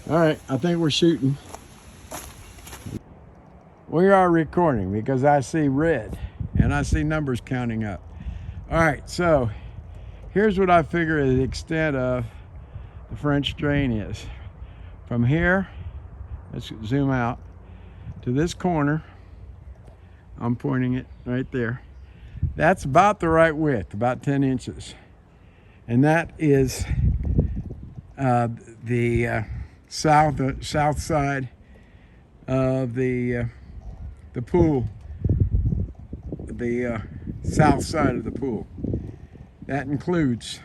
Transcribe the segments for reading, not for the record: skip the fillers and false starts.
All right, I think we're shooting. We are recording because I see red and I see numbers counting up. All right, so here's what I figure the extent of the French drain is. From here, let's zoom out to this corner. I'm pointing it right there. That's about the right width, about 10 inches. And that is the south side of the pool, the south side of the pool. That includes,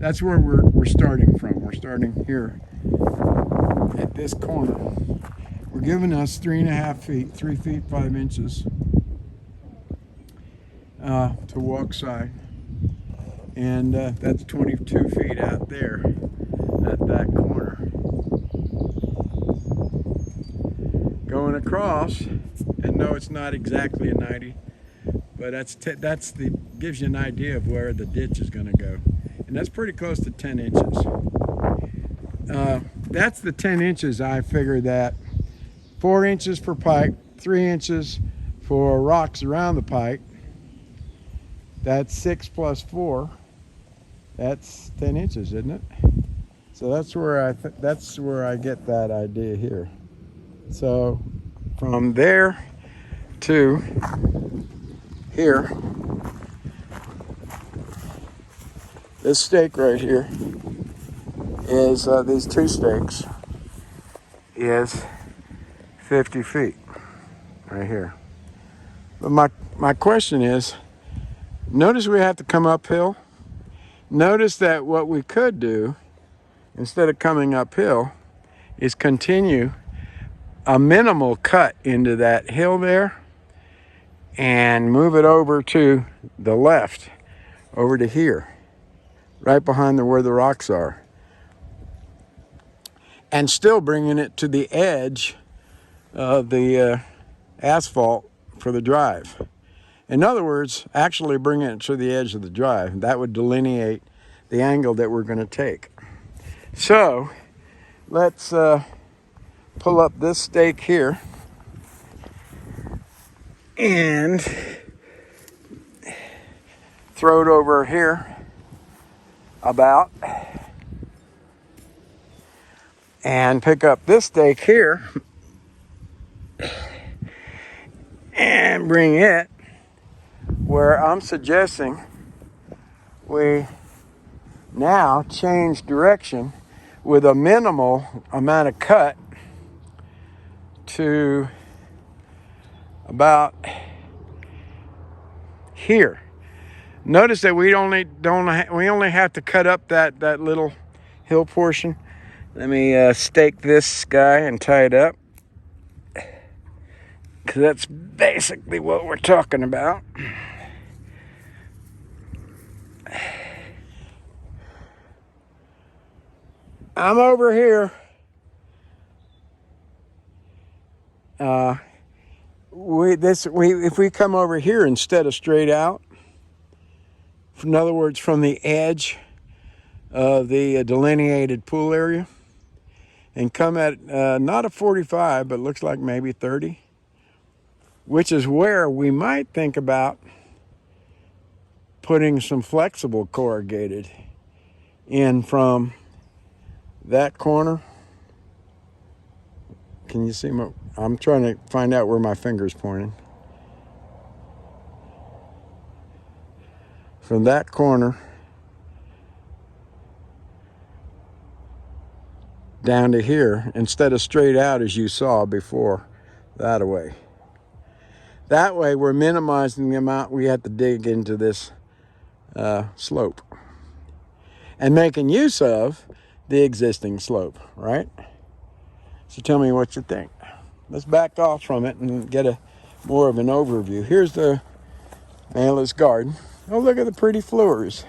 that's where we're starting from. We're starting here at this corner. We're giving us 3.5 feet, 3 feet 5 inches to walk side, and that's 22 feet out there at that corner. Going across, and no, it's not exactly a 90, but that's gives you an idea of where the ditch is going to go, and that's pretty close to 10 inches. That's the 10 inches. I figure that 4 inches for pipe, 3 inches for rocks around the pipe. That's 6 plus 4. That's 10 inches, isn't it? So that's where I get that idea here. So from there to here, this stake right here is these two stakes is 50 feet right here. But my question is, notice we have to come uphill. Notice that what we could do, instead of coming uphill, is continue a minimal cut into that hill there and move it over to the left, over to here, right behind where the rocks are, and still bringing it to the edge of the asphalt for the drive. In other words, actually bringing it to the edge of the drive. That would delineate the angle that we're going to take. So let's pull up this stake here and throw it over here about, and pick up this stake here and bring it where I'm suggesting we now change direction with a minimal amount of cut to about here. Notice that we only have to cut up that little hill portion. Let me stake this guy and tie it up, because that's basically what we're talking about. I'm over here. If we come over here instead of straight out, in other words, from the edge of the delineated pool area, and come at not a 45, but looks like maybe 30, which is where we might think about putting some flexible corrugated in from that corner. Can you see I'm trying to find out where my finger's pointing. From that corner down to here, instead of straight out as you saw before, that way. That way we're minimizing the amount we have to dig into this slope and making use of the existing slope, right? So tell me what you think. Let's back off from it and get more of an overview. Here's the Mayla's garden. Oh, look at the pretty flowers.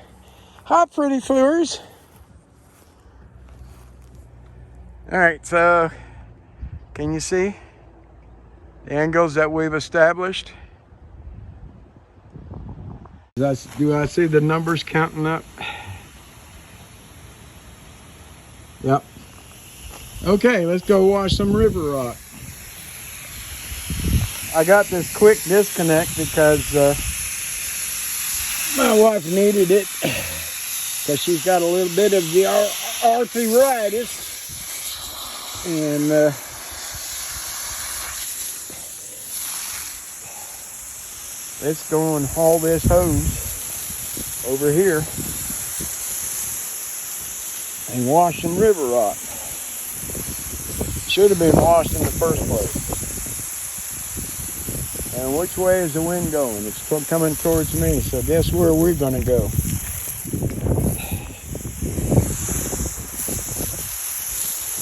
How pretty flowers. All right, so can you see the angles that we've established? Do I see the numbers counting up? Yep. Okay, let's go wash some river rock. I got this quick disconnect because my wife needed it because she's got a little bit of the arthritis. And let's go and haul this hose over here and wash some river rock. Should have been washed in the first place. And which way is the wind going? It's coming towards me, so guess where we're going to go?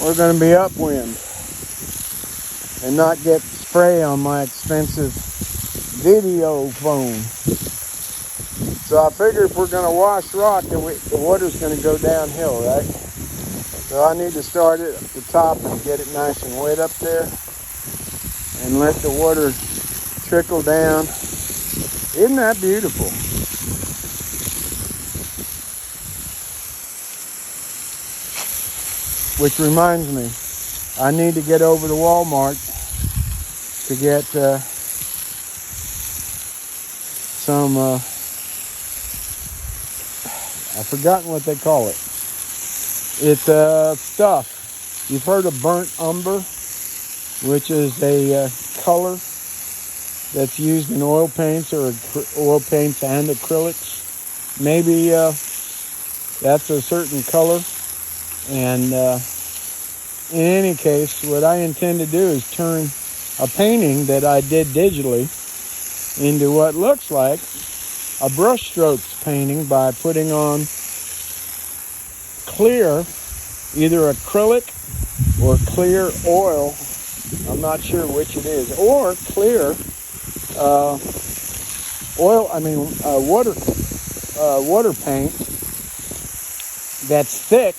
We're going to be upwind and not get spray on my expensive video phone. So I figure if we're going to wash rock, the water's going to go downhill, right? So I need to start it at the top and get it nice and wet up there and let the water trickle down. Isn't that beautiful? Which reminds me, I need to get over to Walmart to get some, I've forgotten what they call it. It's stuff. You've heard of burnt umber, which is a color that's used in oil paints or oil paints and acrylics. Maybe that's a certain color. And in any case, what I intend to do is turn a painting that I did digitally into what looks like a brushstrokes painting by putting on clear, either acrylic or clear oil. I'm not sure which it is, or clear water paint that's thick,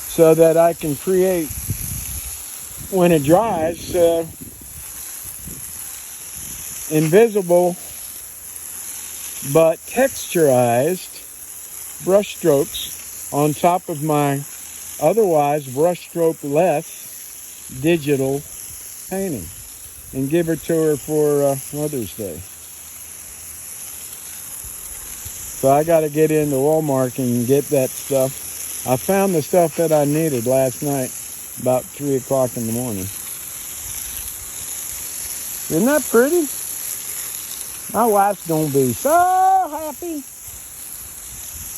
so that I can create, when it dries, invisible but texturized brushstrokes on top of my otherwise brushstroke-less digital painting, and give it to her for Mother's Day. So I got to get into Walmart and get that stuff. I found the stuff that I needed last night about 3 o'clock in the morning. Isn't that pretty? My wife's going to be so happy.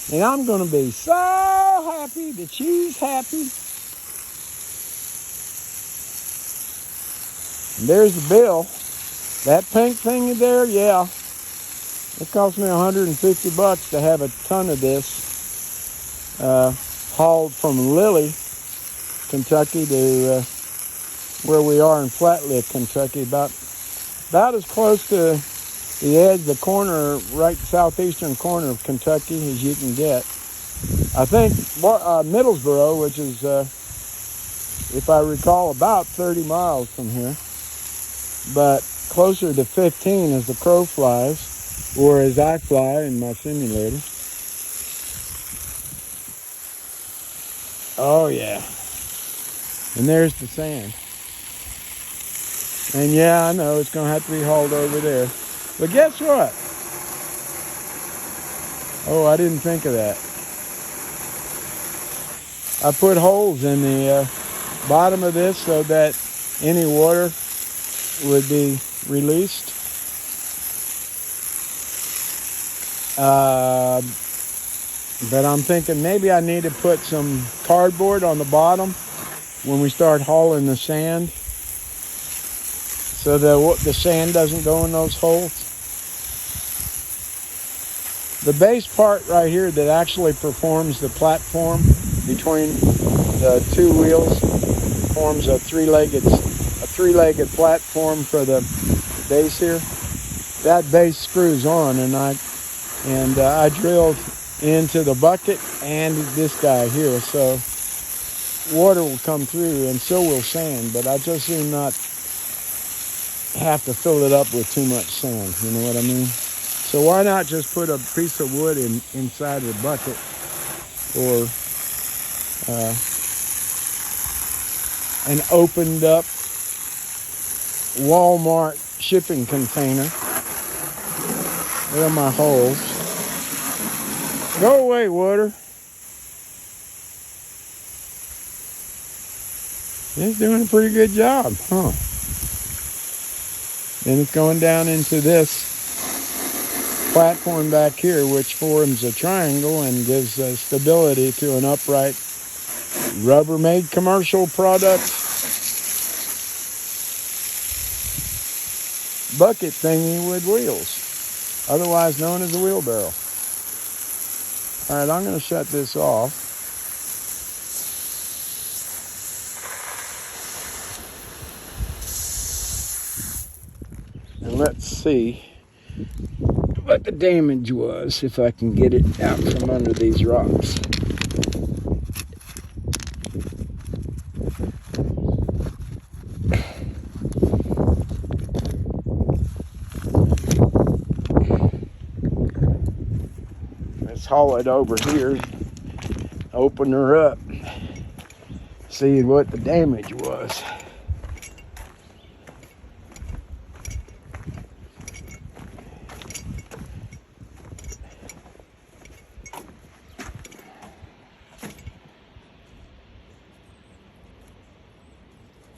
And I'm going to be so happy that she's happy. And there's the bill. That pink thing there, yeah. It cost me $150 to have a ton of this hauled from Lilly, Kentucky to where we are in Flatlick, Kentucky. About as close to the edge, the corner, right southeastern corner of Kentucky as you can get. I think Middlesboro, which is, if I recall, about 30 miles from here, but closer to 15 as the crow flies, or as I fly in my simulator. Oh yeah. And there's the sand. And yeah, I know it's going to have to be hauled over there. But guess what? Oh, I didn't think of that. I put holes in the bottom of this so that any water would be released. But I'm thinking maybe I need to put some cardboard on the bottom when we start hauling the sand, so that the sand doesn't go in those holes. The base part right here that actually performs the platform between the two wheels forms a three-legged platform for the base here. That base screws on, and I drilled into the bucket and this guy here, so water will come through and so will sand, but I just do not have to fill it up with too much sand, you know what I mean? So why not just put a piece of wood inside of the bucket, or an opened up Walmart shipping container. There are my holes. Go away, water. It's doing a pretty good job, huh? Then it's going down into this platform back here, which forms a triangle and gives stability to an upright Rubbermaid commercial product bucket thingy with wheels, otherwise known as a wheelbarrow. All right, I'm going to shut this off. And let's see what the damage was, if I can get it out from under these rocks. Let's haul it over here, open her up, see what the damage was.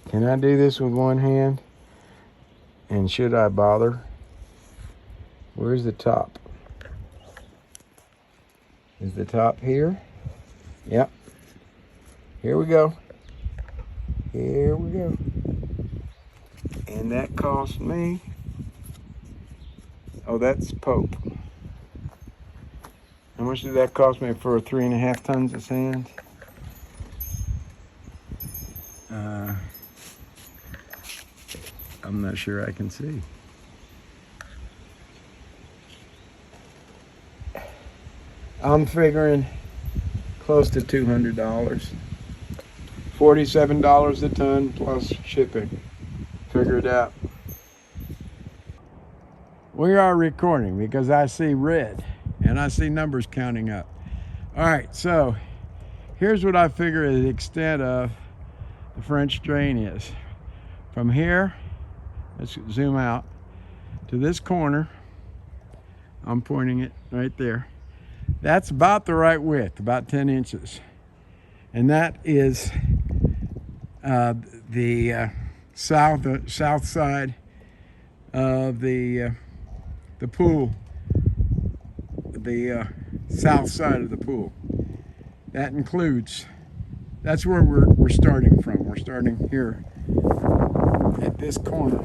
Can I do this with one hand? And should I bother? Where's the top? Is the top here? Yep. Here we go. Here we go. And that cost me, oh, that's Pope. How much did that cost me for 3.5 tons of sand? I'm not sure I can see. I'm figuring close to $200. $47 a ton plus shipping. Figure it out. We are recording because I see red and I see numbers counting up. All right, so here's what I figure the extent of the French drain is. From here, let's zoom out to this corner. I'm pointing it right there. That's about the right width, about 10 inches. And that is the south side of the pool, the south side of the pool. That includes, that's where we're starting from. We're starting here at this corner.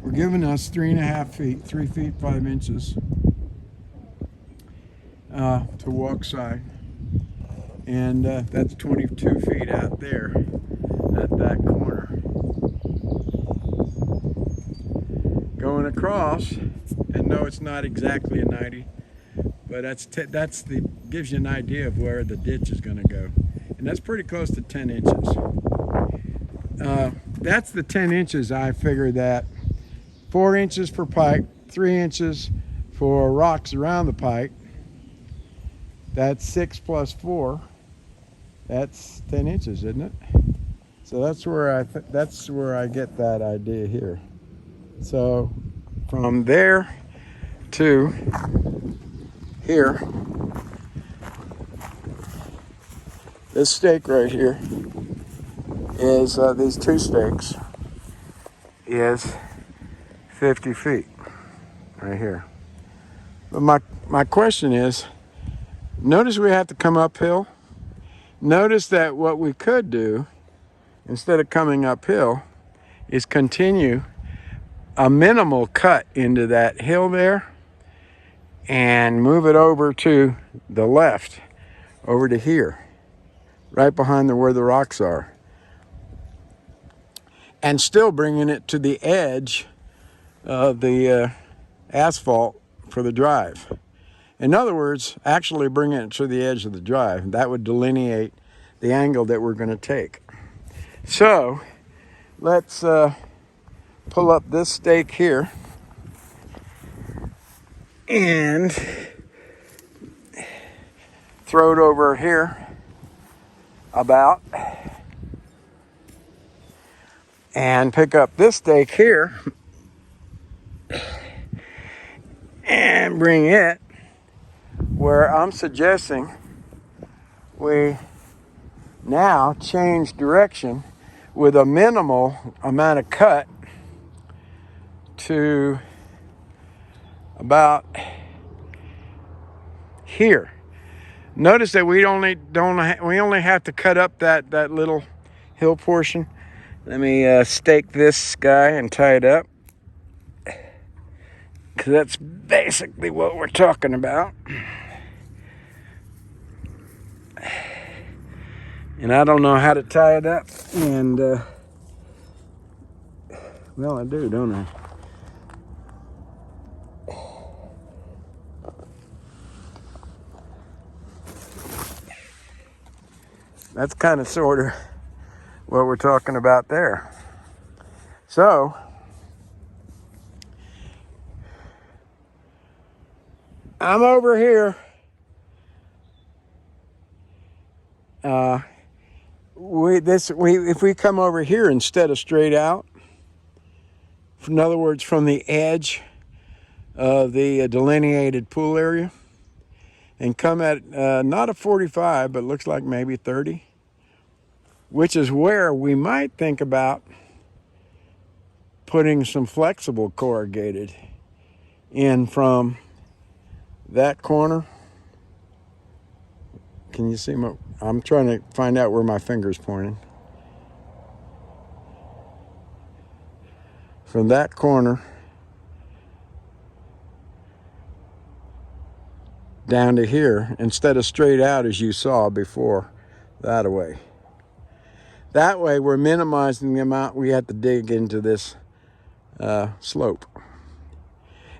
We're giving us 3.5 feet, 3 feet 5 inches to walk side, and that's 22 feet out there at that corner. Going across, and no, it's not exactly a 90, but that's gives you an idea of where the ditch is going to go, and that's pretty close to 10 inches. That's the 10 inches. I figure that 4 inches for pike, 3 inches for rocks around the pike. That's 6 plus 4. That's 10 inches, isn't it? So that's where I get that idea here. So from there to here, this stake right here is these 2 stakes is 50 feet right here. But my question is, notice we have to come uphill. Notice that what we could do, instead of coming uphill, is continue a minimal cut into that hill there and move it over to the left, over to here, right behind where the rocks are. And still bringing it to the edge of the asphalt for the drive. In other words, actually bringing it to the edge of the drive. That would delineate the angle that we're going to take. So let's pull up this stake here and throw it over here about and pick up this stake here and bring it where I'm suggesting we now change direction with a minimal amount of cut to about here. Notice that we only have to cut up that little hill portion. Let me stake this guy and tie it up, because that's basically what we're talking about. And I don't know how to tie it up, and well, I do, don't I? That's kind of sort of what we're talking about there. So I'm over here. If we come over here instead of straight out, in other words, from the edge of the delineated pool area, and come at not a 45, but looks like maybe 30, which is where we might think about putting some flexible corrugated in from that corner. Can you see I'm trying to find out where my finger's pointing. From that corner down to here, instead of straight out as you saw before, that way. That way we're minimizing the amount we have to dig into this slope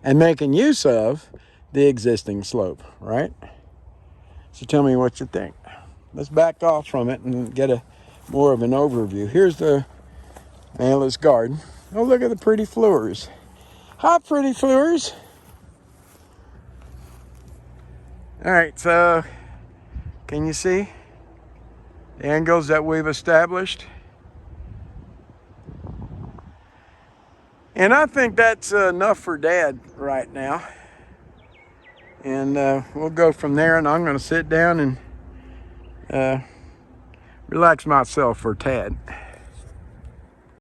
and making use of the existing slope, right? So tell me what you think. Let's back off from it and get more of an overview. Here's the Ayla's garden. Oh, look at the pretty flowers. Hi, pretty flowers. All right, so can you see the angles that we've established? And I think that's enough for Dad right now. And we'll go from there, and I'm going to sit down and relax myself for a tad.